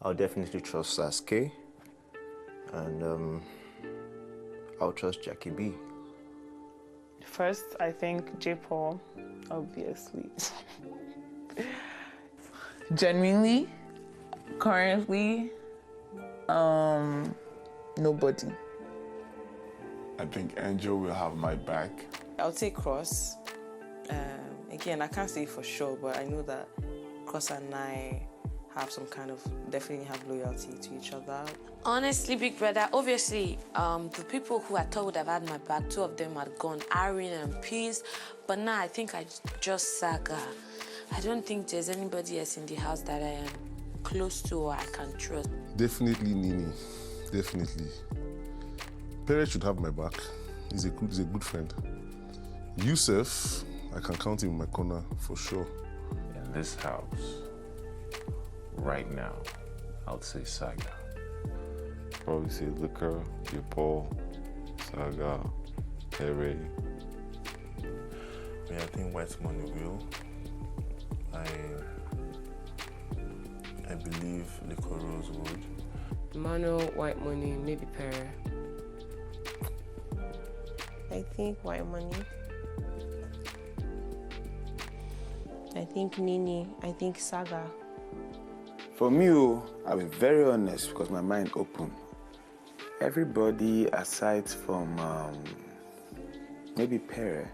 I'll definitely trust Sasuke, and I'll trust Jackie B. First, I think J. Paul, obviously. Genuinely, currently, nobody. I think Angel will have my back. I'll take Cross. Again, I can't say for sure, but I know that Cross and I have some kind of, definitely have loyalty to each other. Honestly, big brother, obviously, the people who I thought would have had my back, 2 of them had gone, Irene and Peace, but now I think I just Saga. I don't think there's anybody else in the house that I am close to or I can trust. Definitely Nini, definitely. Perez should have my back. He's a good friend. Yusuf, I can count him in my corner for sure. In this house, right now, I would say Saga. Probably say Liquor, your Paul, Saga, Perry. Yeah, I think White Money will. I believe Liquor Rose would. Manuel, White Money, maybe Perry. I think White Money. I think Nini. I think Saga. For me, I'll be very honest because my mind open. Everybody aside from maybe Perry.